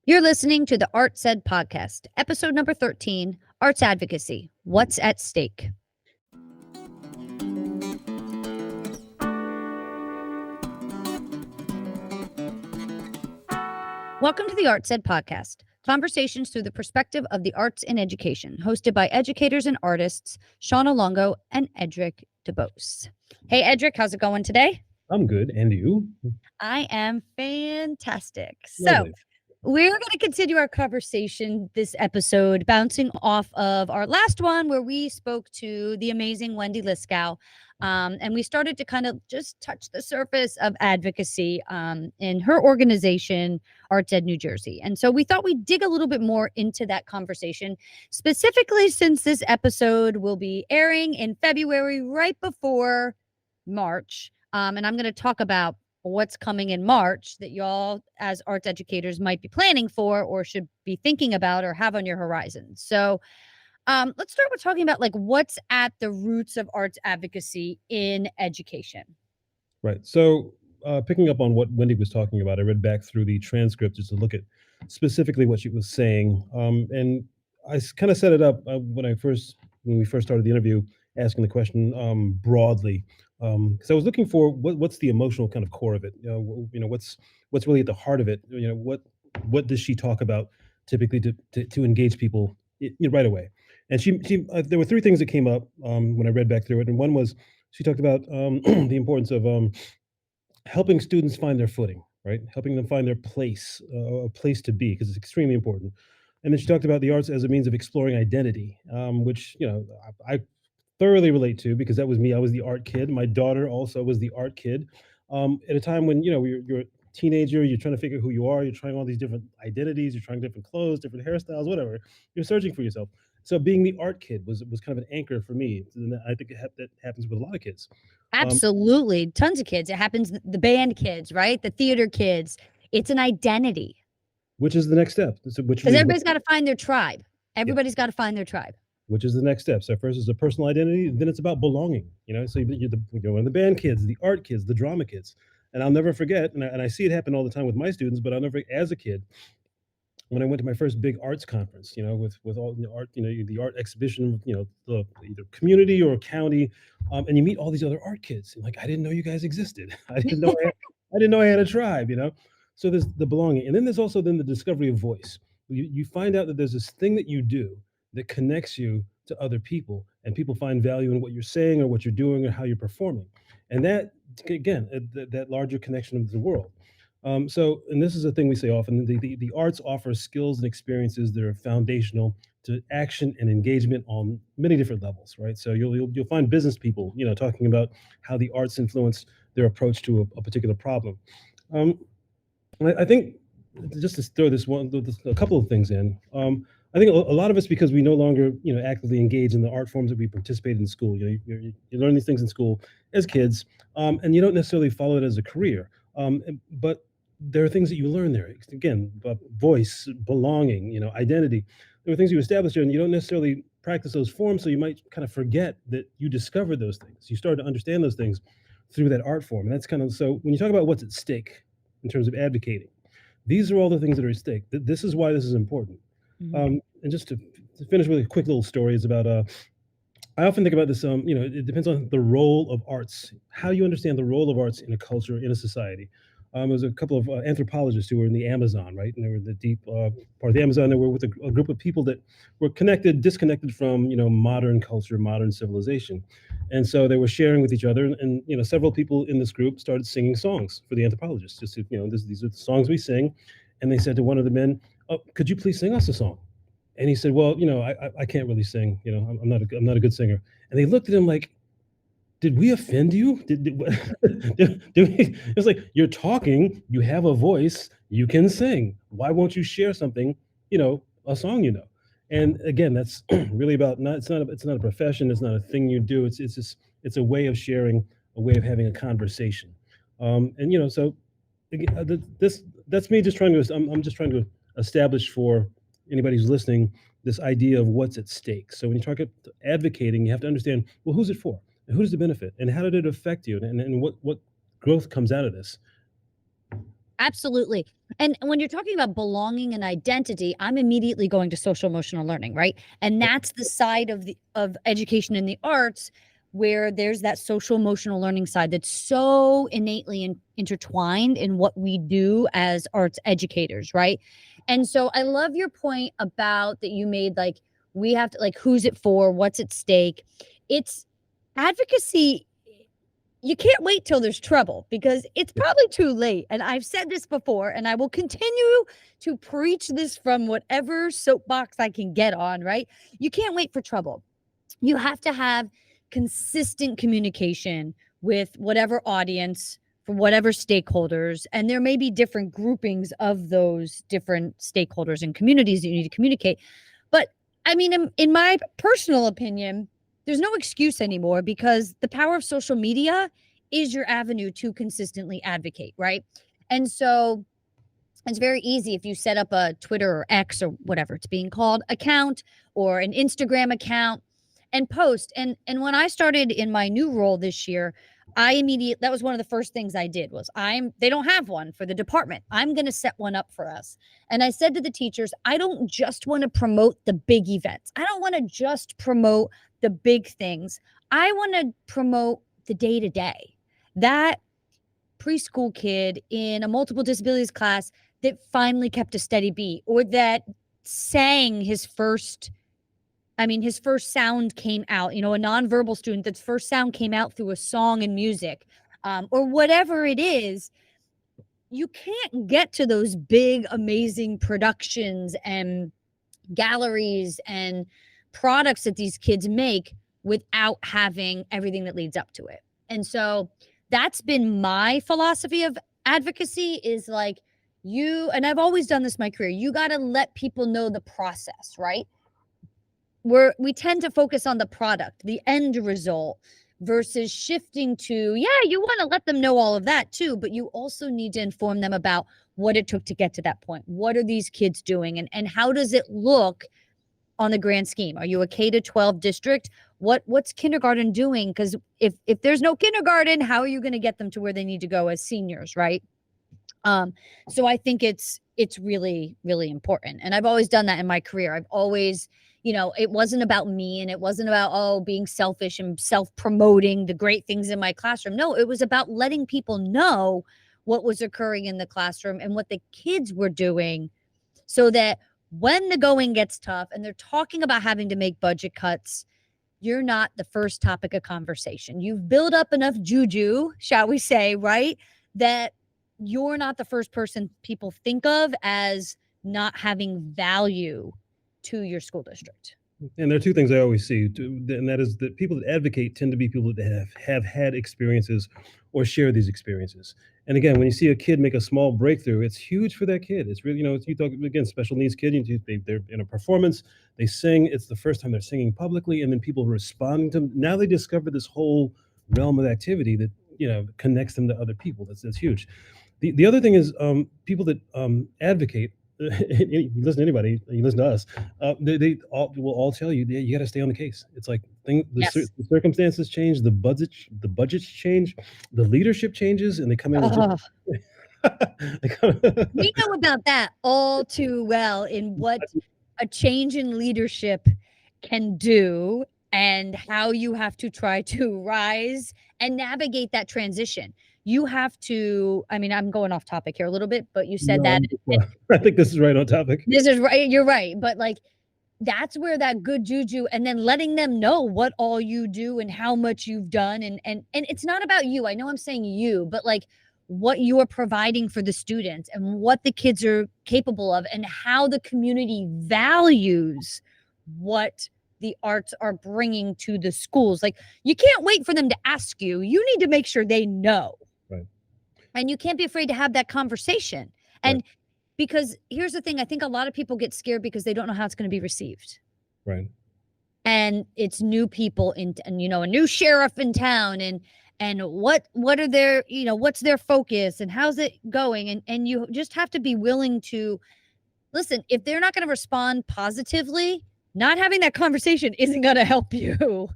You're listening to the Art Said podcast, episode number 13, Arts Advocacy. What's at stake? Welcome to the Art Said podcast, conversations through the perspective of the arts in education, hosted by educators and artists Shauna Longo and Edric DeBose. Hey, Edric, how's it going today? I'm good. And you? I am fantastic. So, Lovely. we're going to continue our conversation this episode, bouncing off of our last one where we spoke to the amazing Wendy Liskow. And we started to kind of just touch the surface of advocacy in her organization, Arts Ed New Jersey. And so we thought we'd dig a little bit more into that conversation, specifically since this episode will be airing in February, right before March. And I'm going to talk about what's coming in March that y'all as arts educators might be planning for or should be thinking about or have on your horizon. So let's start with talking about like what's at the roots of arts advocacy in education. Right. So, picking up on what Wendy was talking about, I read back through the transcript just to look at specifically what she was saying. And I kind of set it up when we first started the interview, asking the question broadly, because I was looking for what's the emotional kind of core of it. What's really at the heart of it. What does she talk about typically to engage people right away? And there were three things that came up when I read back through it, and one was she talked about the importance of helping students find their footing, right? Helping them find their place, a place to be, because it's extremely important. And then she talked about the arts as a means of exploring identity, which I thoroughly relate to because that was me. I was the art kid. My daughter also was the art kid. At a time when you're a teenager, you're trying to figure who you are. You're trying all these different identities. You're trying different clothes, different hairstyles, whatever. You're searching for yourself. So being the art kid was kind of an anchor for me. And I think that happens with a lot of kids. Absolutely. Tons of kids. It happens, the band kids, right? The theater kids. It's an identity. Which is the next step. Because everybody's got to find their tribe. Everybody's got to find their tribe. Which is the next step. So first is a personal identity, then it's about belonging. So you're one of the band kids, the art kids, the drama kids. And I'll never forget, and I see it happen all the time with my students, but I'll never forget as a kid, when I went to my first big arts conference, with all art, the art exhibition, the either community or county, and you meet all these other art kids. And like, I didn't know you guys existed. I didn't know I had a tribe. So there's the belonging, and then there's also then the discovery of voice. You find out that there's this thing that you do that connects you to other people, and people find value in what you're saying or what you're doing or how you're performing, and that again, that larger connection of the world. And this is a thing we say often, the arts offer skills and experiences that are foundational to action and engagement on many different levels, right? So you'll find business people, talking about how the arts influence their approach to a particular problem. I think just to throw a couple of things in, I think a lot of us, because we no longer, actively engage in the art forms that we participate in school. You learn these things in school as kids, and you don't necessarily follow it as a career. But there are things that you learn there. Again, voice, belonging, identity. There are things you establish there, and you don't necessarily practice those forms, so you might kind of forget that you discovered those things. You start to understand those things through that art form, and that's kind of so. When you talk about what's at stake in terms of advocating, these are all the things that are at stake. This is why this is important. Mhm. And just to finish with a quick little story, is about I often think about this. It depends on the role of arts, how you understand the role of arts in a culture, in a society. There was a couple of anthropologists who were in the Amazon, right? And they were in the deep part of the Amazon. They were with a group of people that were disconnected from, modern culture, modern civilization. And so they were sharing with each other. And several people in this group started singing songs for the anthropologists. Just, these are the songs we sing. And they said to one of the men, "Oh, could you please sing us a song?" And he said, "Well, I can't really sing. I'm not a good singer." And they looked at him like, "Did we offend you? Did we?" It was like, "You're talking. You have a voice. You can sing. Why won't you share something? A song you know." And again, that's really about not. It's not a profession. It's not a thing you do. It's a way of sharing, a way of having a conversation. So that's me just trying to. I'm just trying to establish for anybody who's listening this idea of what's at stake. So when you talk about advocating, you have to understand, well, who's it for? And who does it benefit? And how did it affect you? And what growth comes out of this? Absolutely. And when you're talking about belonging and identity, I'm immediately going to social emotional learning, right? And that's the side of education in the arts where there's that social emotional learning side that's so innately intertwined in what we do as arts educators, right? And so I love your point about that you made, like, we have to, like, who's it for, what's at stake. It's advocacy. You can't wait till there's trouble because it's probably too late. And I've said this before, and I will continue to preach this from whatever soapbox I can get on, right? You can't wait for trouble. You have to have consistent communication with whatever audience, for whatever stakeholders. And there may be different groupings of those different stakeholders and communities that you need to communicate. But I mean, in my personal opinion, there's no excuse anymore because the power of social media is your avenue to consistently advocate, right? And so it's very easy if you set up a Twitter or X or whatever it's being called account or an Instagram account and post. And when I started in my new role this year, that was one of the first things I did was they don't have one for the department. I'm going to set one up for us. And I said to the teachers, I don't just want to promote the big events. I don't want to just promote the big things. I want to promote the day to day. That preschool kid in a multiple disabilities class that finally kept a steady beat, or that sang his first sound came out, a nonverbal student that's first sound came out through a song and music, or whatever it is. You can't get to those big, amazing productions and galleries and products that these kids make without having everything that leads up to it. And so that's been my philosophy of advocacy is like, and I've always done this in my career, you got to let people know the process, right? We tend to focus on the product, the end result, versus shifting to, you want to let them know all of that too, but you also need to inform them about what it took to get to that point. What are these kids doing? And how does it look on the grand scheme? Are you a K-12 district? What's kindergarten doing? Because if there's no kindergarten, how are you going to get them to where they need to go as seniors, right? So I think it's really, really important. And I've always done that in my career. I've always, it wasn't about me, and it wasn't about, being selfish and self-promoting the great things in my classroom. No, it was about letting people know what was occurring in the classroom and what the kids were doing, so that when the going gets tough and they're talking about having to make budget cuts, you're not the first topic of conversation. You've built up enough juju, shall we say, right? That you're not the first person people think of as not having value to your school district. And there are two things I always see, and that is that people that advocate tend to be people that have had experiences or share these experiences. And again, when you see a kid make a small breakthrough, it's huge for that kid. It's really, you talk again, special needs kid, they're in a performance, they sing, it's the first time they're singing publicly, and then people responding to them. Now they discover this whole realm of activity that, connects them to other people. That's huge. The other thing is people that advocate. You listen to anybody, you listen to us. They all will all tell you, you got to stay on the case. It's like the circumstances change, the budgets change, the leadership changes, and they come in with we know about that all too well in what a change in leadership can do and how you have to try to rise and navigate that transition. You have to, I'm going off topic here a little bit, but you said that. I think this is right on topic. This is right. You're right. But like, that's where that good juju, and then letting them know what all you do and how much you've done. And it's not about you. I know I'm saying you, but like what you are providing for the students and what the kids are capable of and how the community values what the arts are bringing to the schools. Like, you can't wait for them to ask you. You need to make sure they know. Right. And you can't be afraid to have that conversation. And because here's the thing, I think a lot of people get scared because they don't know how it's going to be received. Right. And it's new people and a new sheriff in town, and what are their, what's their focus and how's it going? And you just have to be willing to listen. If they're not going to respond positively, not having that conversation isn't going to help you.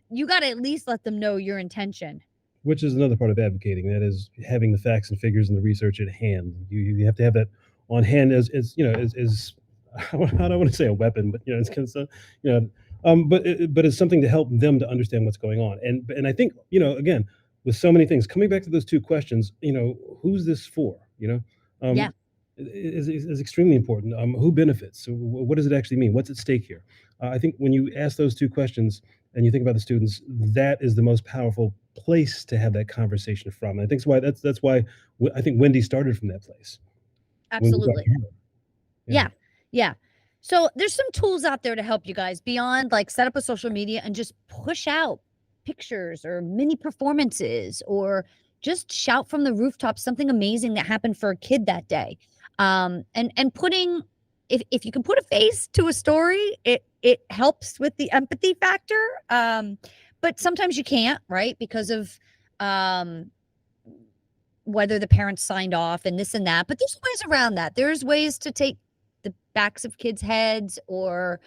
You got to at least let them know your intention. which is another part of advocating. That is having the facts and figures and the research at hand. You have to have that on hand as you know as I don't want to say a weapon, but it's kind of you know. But it's something to help them to understand what's going on, and I think again with so many things coming back to those two questions, who's this for? Yeah, Um, is extremely important. Who benefits? So what does it actually mean? What's at stake here? I think when you ask those two questions and you think about the students, that is the most powerful place to have that conversation from. And I think that's why I think Wendy started from that place. When we talked absolutely. to her. Yeah. Yeah. Yeah. So there's some tools out there to help you guys beyond like set up a social media and just push out pictures or mini performances or just shout from the rooftop something amazing that happened for a kid that day. And putting if you can put a face to a story, it helps with the empathy factor. But sometimes you can't, right? Because of um whether the parents signed off and this and that. But there's ways around that. There's ways to take the backs of kids' heads, or,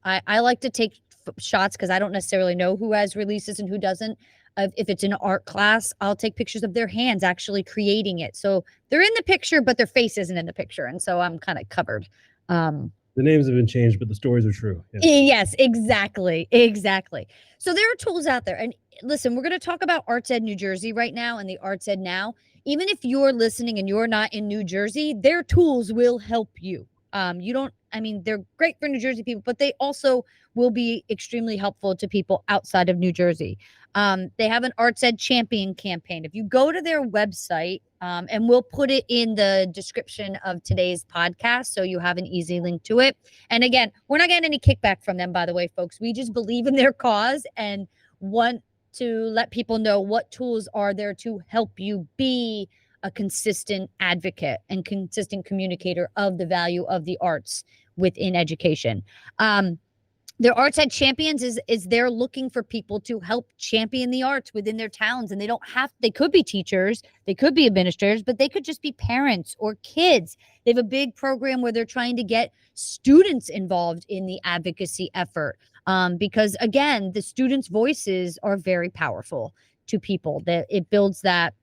I like to take shots because I don't necessarily know who has releases and who doesn't. If it's an art class, I'll take pictures of their hands actually creating it. So they're in the picture, but their face isn't in the picture. And so I'm kind of covered. Um, The names have been changed, but the stories are true. Yeah. Yes, exactly. Exactly. So there are tools out there. And listen, we're going to talk about Arts Ed New Jersey right now and the Arts Ed Now. Even if you're listening and you're not in New Jersey, their tools will help you. You don't, I mean, they're great for New Jersey people, but they also will be extremely helpful to people outside of New Jersey. They have an Arts Ed Champion campaign. If you go to their website, and we'll put it in the description of today's podcast so you have an easy link to it. And again, we're not getting any kickback from them, by the way, folks. We just believe in their cause and want to let people know what tools are there to help you be a consistent advocate and consistent communicator of the value of the arts within education. Their Arts Ed Champions is they're looking for people to help champion the arts within their towns. And they could be teachers, they could be administrators, but they could just be parents or kids. They have a big program where they're trying to get students involved in the advocacy effort. Because again, the students' voices are very powerful to people. That it builds that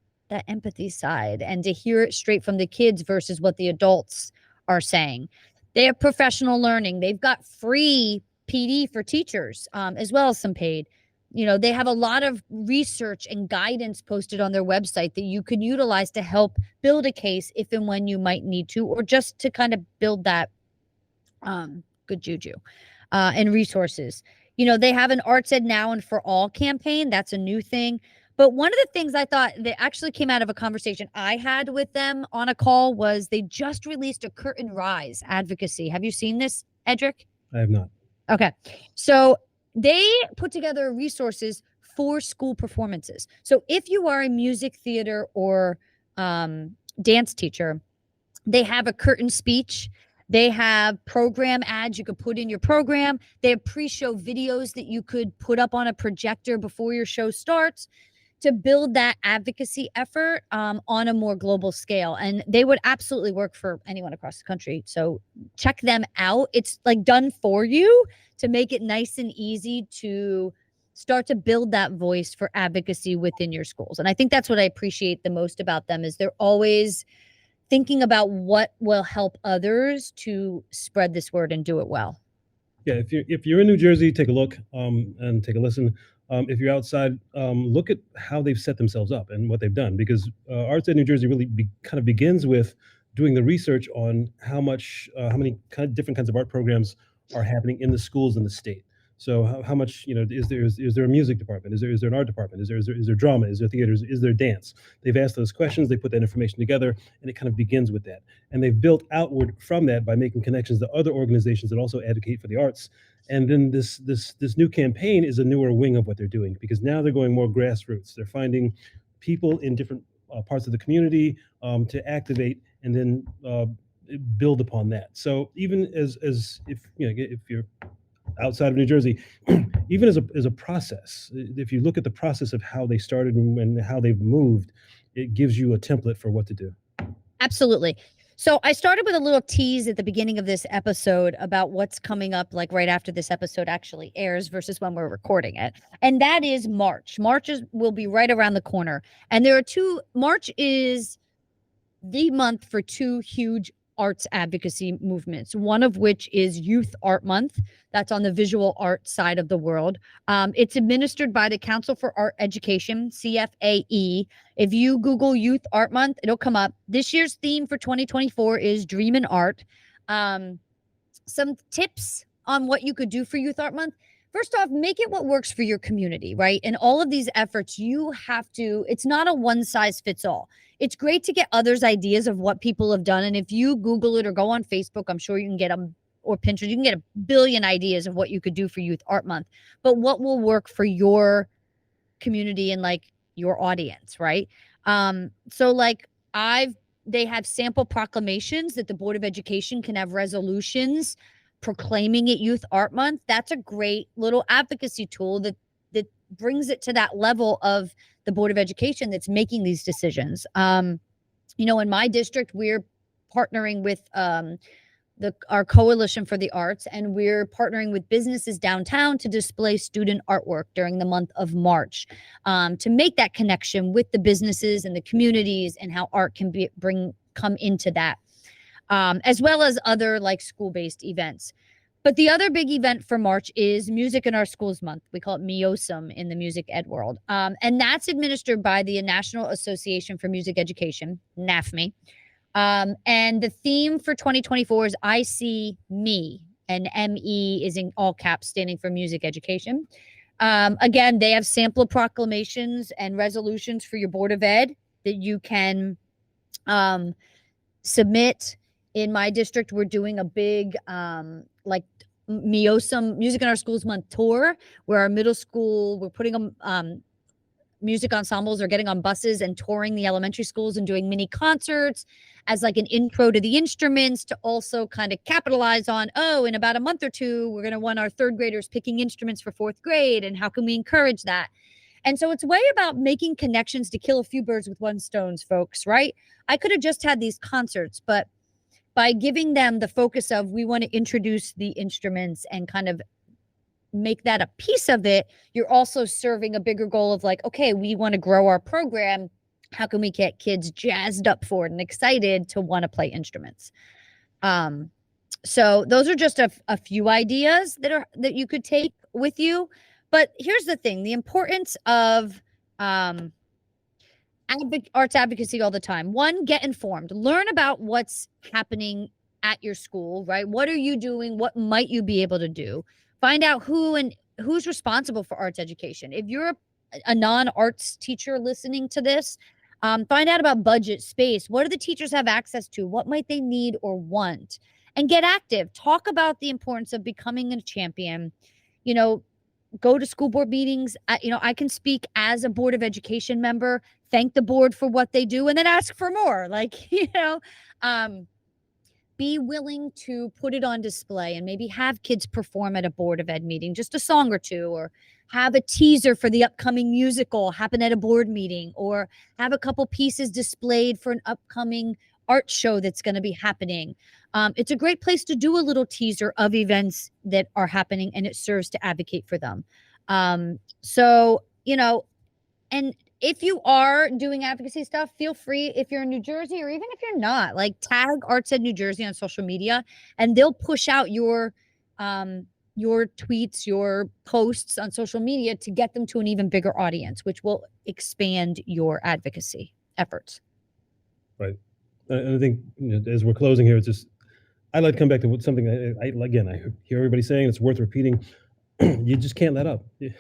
empathy side, and to hear it straight from the kids versus what the adults are saying. They have professional learning. They've got free PD for teachers, as well as some paid. They have a lot of research and guidance posted on their website that you can utilize to help build a case if and when you might need to, or just to kind of build that good juju and resources. They have an Arts Ed Now and For All campaign. That's a new thing. But one of the things I thought that actually came out of a conversation I had with them on a call was they just released a Curtain Rise advocacy. Have you seen this, Edric? I have not. Okay. So they put together resources for school performances. So if you are a music, theater, or dance teacher, they have a curtain speech. They have program ads you could put in your program. They have pre-show videos that you could put up on a projector before your show starts to build that advocacy effort on a more global scale. And they would absolutely work for anyone across the country. So check them out. It's like done for you to make it nice and easy to start to build that voice for advocacy within your schools. And I think that's what I appreciate the most about them is they're always thinking about what will help others to spread this word and do it well. Yeah, if you're in New Jersey, take a look and take a listen. If you're outside, look at how they've set themselves up and what they've done, because Arts Ed New Jersey really kind of begins with doing the research on how many kind of different kinds of art programs are happening in the schools in the state. So how much is there a music department? Is there an art department? Is there drama? Is there theater? Is there dance? They've asked those questions. They put that information together, and it kind of begins with that. And they've built outward from that by making connections to other organizations that also advocate for the arts. And then this new campaign is a newer wing of what they're doing, because now they're going more grassroots. They're finding people in different parts of the community to activate, and then build upon that. So even as if you're outside of New Jersey, even as a process, if you look at the process of how they started and how they've moved, it gives you a template for what to do. Absolutely. So I started with a little tease at the beginning of this episode about what's coming up, like right after this episode actually airs versus when we're recording it. And that is March. Will be right around the corner. And March is the month for two huge arts advocacy movements, one of which is Youth Art Month. That's on the visual art side of the world. It's administered by the Council for Art Education, CFAE. If you Google Youth Art Month, it'll come up. This year's theme for 2024 is Dream in Art. Some tips on what you could do for Youth Art Month. First off, make it what works for your community, right? And all of these efforts, it's not a one size fits all. It's great to get others' ideas of what people have done. And if you Google it or go on Facebook, I'm sure you can get them, or Pinterest, you can get a billion ideas of what you could do for Youth Art Month. But what will work for your community and like your audience, right? So like they have sample proclamations that the Board of Education can have resolutions proclaiming it Youth Art Month. That's a great little advocacy tool that brings it to that level of the Board of Education that's making these decisions. In my district, we're partnering with our Coalition for the Arts, and we're partnering with businesses downtown to display student artwork during the month of March, to make that connection with the businesses and the communities and how art can come into that, as well as other like school-based events. But the other big event for March is Music in Our Schools Month. We call it MIOSM in the music ed world. And that's administered by the National Association for Music Education, NAFME. And the theme for 2024 is I See Me, and ME is in all caps, standing for music education. Again, they have sample proclamations and resolutions for your Board of Ed that you can submit. In my district, we're doing a big like MIOSM Music in Our Schools Month tour, where our middle school, we're putting them, music ensembles are getting on buses and touring the elementary schools and doing mini concerts as like an intro to the instruments, to also kind of capitalize on, in about a month or two, we're going to want our third graders picking instruments for fourth grade, and how can we encourage that? And so it's way about making connections to kill a few birds with one stone, folks, right? I could have just had these concerts, but by giving them the focus of, we want to introduce the instruments and kind of make that a piece of it, you're also serving a bigger goal of like, okay, we want to grow our program. How can we get kids jazzed up for it and excited to want to play instruments? So those are just a few ideas that you could take with you. But here's the thing, the importance of arts advocacy all the time. One, get informed. Learn about what's happening at your school, right? What are you doing? What might you be able to do? Find out who's responsible for arts education. If you're a non-arts teacher listening to this, find out about budget, space. What do the teachers have access to? What might they need or want? And get active. Talk about the importance of becoming a champion. Go to school board meetings. I can speak as a Board of Education member, thank the board for what they do, and then ask for more. Be willing to put it on display and maybe have kids perform at a Board of Ed meeting, just a song or two, or have a teaser for the upcoming musical happen at a board meeting, or have a couple pieces displayed for an upcoming art show that's going to be happening. It's a great place to do a little teaser of events that are happening, and it serves to advocate for them. And if you are doing advocacy stuff, feel free, if you're in New Jersey, or even if you're not, like tag Arts Ed New Jersey on social media, and they'll push out your tweets, your posts on social media to get them to an even bigger audience, which will expand your advocacy efforts. Right. And I think as we're closing here, it's just, I'd like to come back to something I hear everybody saying, it's worth repeating. You just can't let up. You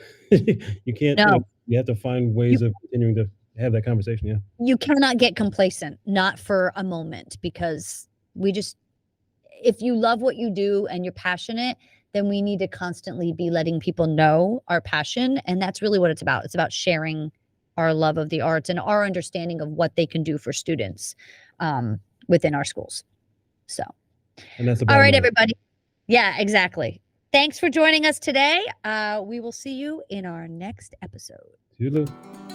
can't. No. You have to find ways of continuing to have that conversation. Yeah. You cannot get complacent, not for a moment, because if you love what you do and you're passionate, then we need to constantly be letting people know our passion. And that's really what it's about. It's about sharing our love of the arts and our understanding of what they can do for students within our schools. So, and that's all right, everybody. Yeah, exactly. Thanks for joining us today. We will see you in our next episode. Toodaloo.